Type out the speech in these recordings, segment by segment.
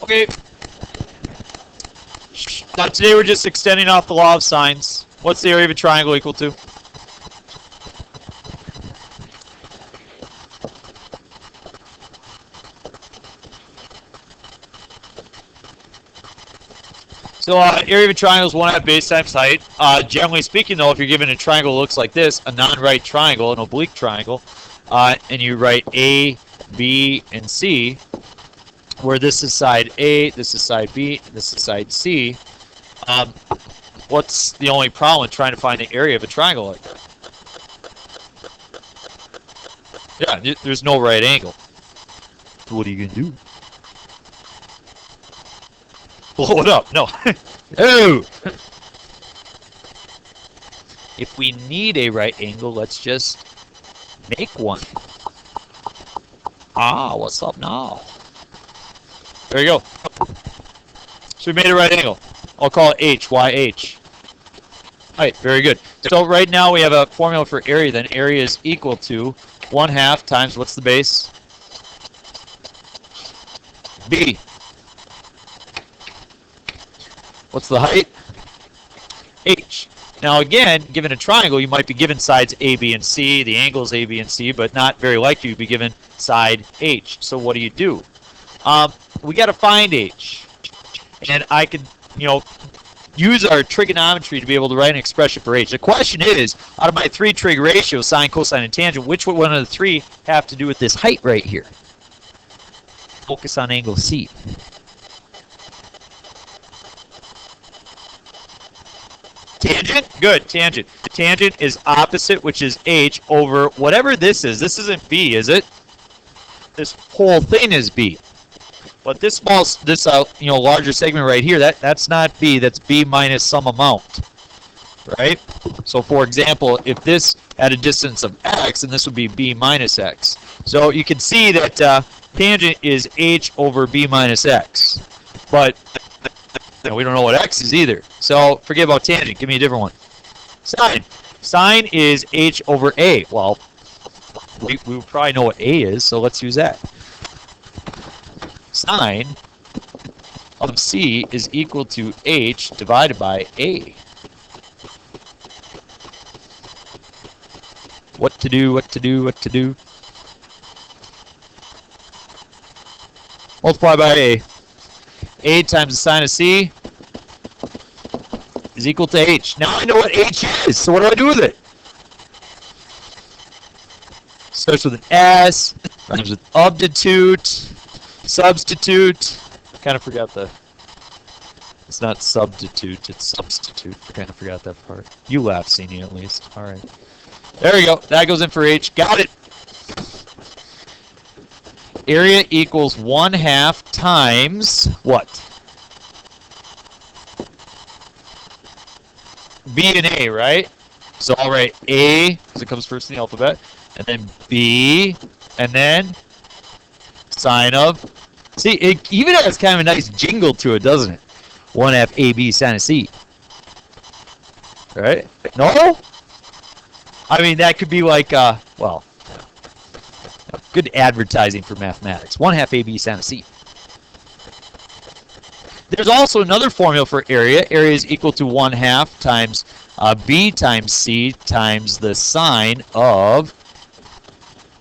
Okay. Now today we're just extending off the law of sines. What's the area of a triangle equal to? So area of a triangle is 1/2 base times height. Generally speaking, though, if you're given a triangle that looks like this, a non-right triangle, an oblique triangle, and you write A, B, and C, where this is side A, this is side B, this is side C, what's the only problem with trying to find the area of a triangle like that? Yeah, there's no right angle. So what are you going to do? Blow it up. No. No. If we need a right angle, let's just make one. Ah, what's up now? There you go. So we made a right angle. I'll call it H, YH. Alright, very good. So right now we have a formula for area. Then area is equal to 1/2 times, what's the base? B. What's the height? H. Now again, given a triangle, you might be given sides A, B, and C, the angles A, B, and C, but not very likely to be given side H. So what do? We got to find H. And I could, use our trigonometry to be able to write an expression for H. The question is, out of my 3 trig ratios, sine, cosine, and tangent, which one of the 3 have to do with this height right here? Focus on angle C. Tangent? Good, tangent. Tangent is opposite, which is H, over whatever this is. This isn't B, is it? This whole thing is B. But this larger segment right here, that's not B, that's B minus some amount. Right? So for example, if this had a distance of X, then this would be B minus X. So you can see that tangent is H over B minus X. But we don't know what X is either. So forget about tangent. Give me a different one. Sine. Sine is H over A. Well, we probably know what A is, so let's use that. Sine of C is equal to H divided by A. What to do? Multiply by A. A times the sine of C is equal to H. Now I know what H is, so what do I do with it? Starts with an S, rhymes with substitute. Kind of forgot it's not substitute, it's substitute. I kind of forgot that part. You laughed, Sini, at least. All right. There we go. That goes in for H. Got it. Area equals 1/2 times what? B and A, right? So I'll write A, because it comes first in the alphabet, and then B, and then sine of. See, it even has kind of a nice jingle to it, doesn't it? 1/2 AB sine of C. Right? No? I mean, that could be like, good advertising for mathematics. 1/2 AB sine of C. There's also another formula for area. Area is equal to 1/2 times B times C times the sine of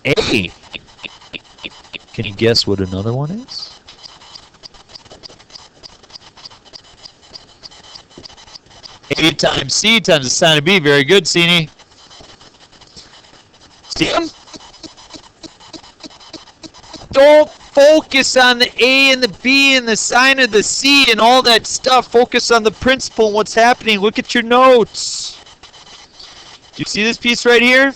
A. Can you guess what another one is? A times C times the sine of B. Very good, Sini. See him? Don't focus on the A and the B and the sine of the C and all that stuff. Focus on the principle and what's happening. Look at your notes. Do you see this piece right here?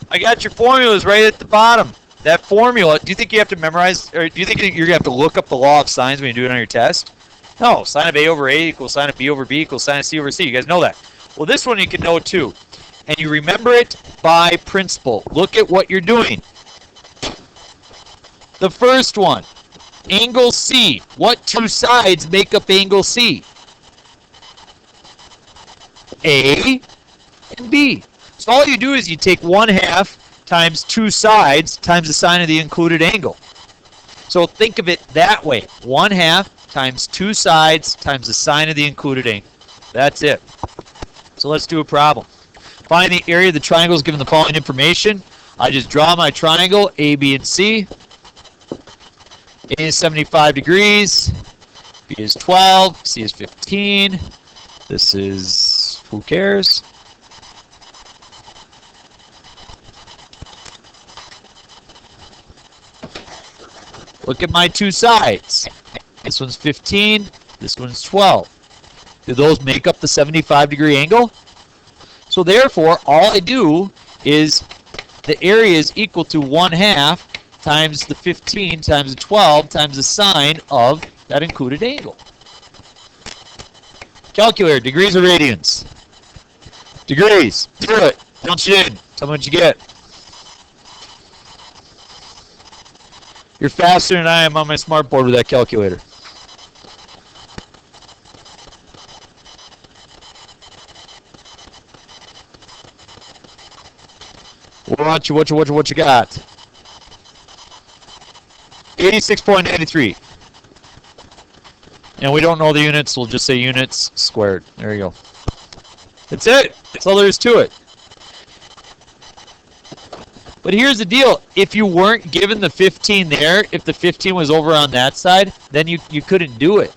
I got your formulas right at the bottom. That formula, do you think you have to memorize, or do you think you're going to have to look up the law of sines when you do it on your test? No, sine of A over A equals sine of B over B equals sine of C over C. You guys know that. Well, this one you can know too. And you remember it by principle. Look at what you're doing. The first one, angle C. What 2 sides make up angle C? A and B. So all you do is you take 1/2 times 2 sides times the sine of the included angle. So think of it that way. 1/2 times 2 sides times the sine of the included angle. That's it. So let's do a problem. Find the area of the triangles given the following information. I just draw my triangle, A, B, and C. A is 75 degrees. B is 12. C is 15. This is, who cares? Look at my two sides. This one's 15. This one's 12. Do those make up the 75-degree angle? So therefore, all I do is the area is equal to 1/2 times the 15 times the 12 times the sine of that included angle. Calculator, degrees or radians? Degrees. Do it. Punch it in. Tell me what you get. You're faster than I am on my smartboard with that calculator. What you got? 86.93. And we don't know the units, we'll just say units squared. There you go. That's it. That's all there is to it. But here's the deal. If you weren't given the 15 there, if the 15 was over on that side, then you couldn't do it.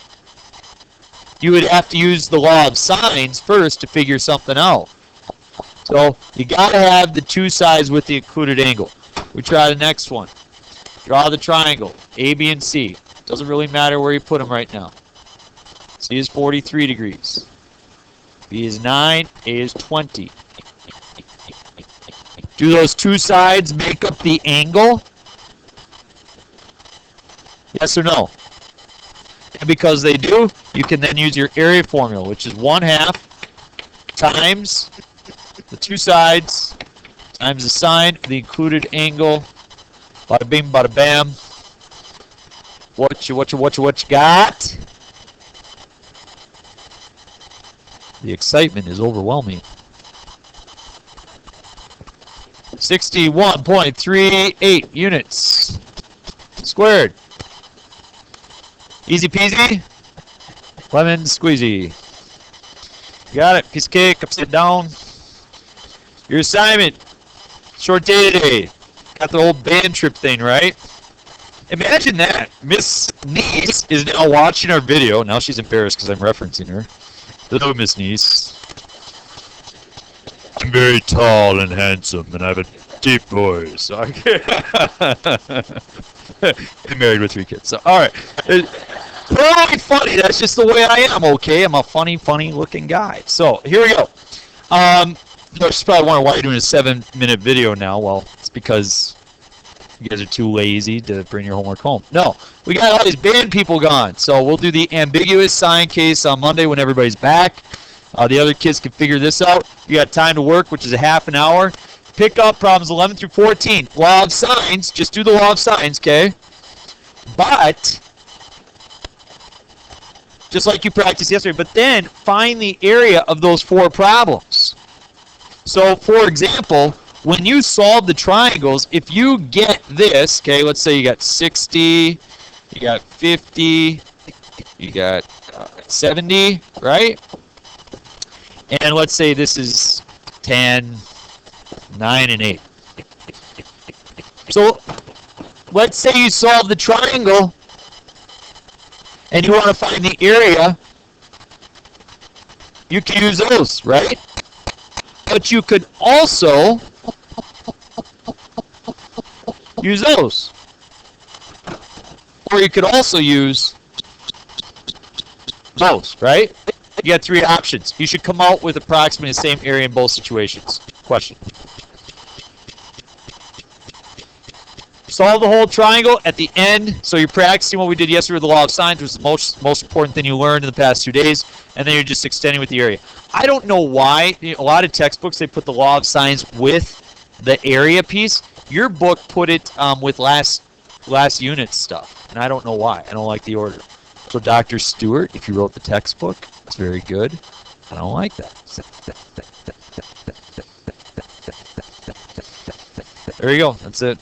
You would have to use the law of sines first to figure something out. So you got to have the two sides with the included angle. We try the next one. Draw the triangle, A, B, and C. Doesn't really matter where you put them right now. C is 43 degrees. B is 9, A is 20. Do those two sides make up the angle? Yes or no? And because they do, you can then use your area formula, which is 1/2 times the two sides times the sine of the included angle. Bada bing, bada bam. What you got? The excitement is overwhelming. 61.38 units squared. Easy peasy. Lemon squeezy. Got it. Piece of cake, upside down. Your assignment. Short day today. Got the whole band trip thing, right? Imagine that. Miss Niece is now watching our video. Now she's embarrassed because I'm referencing her. Hello, Miss Niece. I'm very tall and handsome, and I have a deep voice. So I'm married with 3 kids. So, all right. Totally funny. That's just the way I am, okay? I'm a funny looking guy. So, here we go. She's probably wondering why you're doing a 7-minute video now. Well, it's because you guys are too lazy to bring your homework home. No, we got all these band people gone. So we'll do the ambiguous sign case on Monday when everybody's back. The other kids can figure this out. You got time to work, which is a half an hour. Pick up problems 11 through 14. Law of sines. Just do the law of sines, okay? But just like you practiced yesterday. But then find the area of those 4 problems. So, for example, when you solve the triangles, if you get this, okay, let's say you got 60, you got 50, you got 70, right? And let's say this is 10, 9, and 8. So, let's say you solve the triangle, and you want to find the area, you can use those, right? But you could also use those. Or you could also use those, right? You got 3 options. You should come out with approximately the same area in both situations. Question. Solve the whole triangle at the end. So you're practicing what we did yesterday with the law of sines, which is the most important thing you learned in the past 2 days, and then you're just extending with the area. I don't know why. A lot of textbooks, they put the law of sines with the area piece. Your book put it with last unit stuff, and I don't know why. I don't like the order. So Dr. Stewart, if you wrote the textbook, it's very good. I don't like that. There you go. That's it.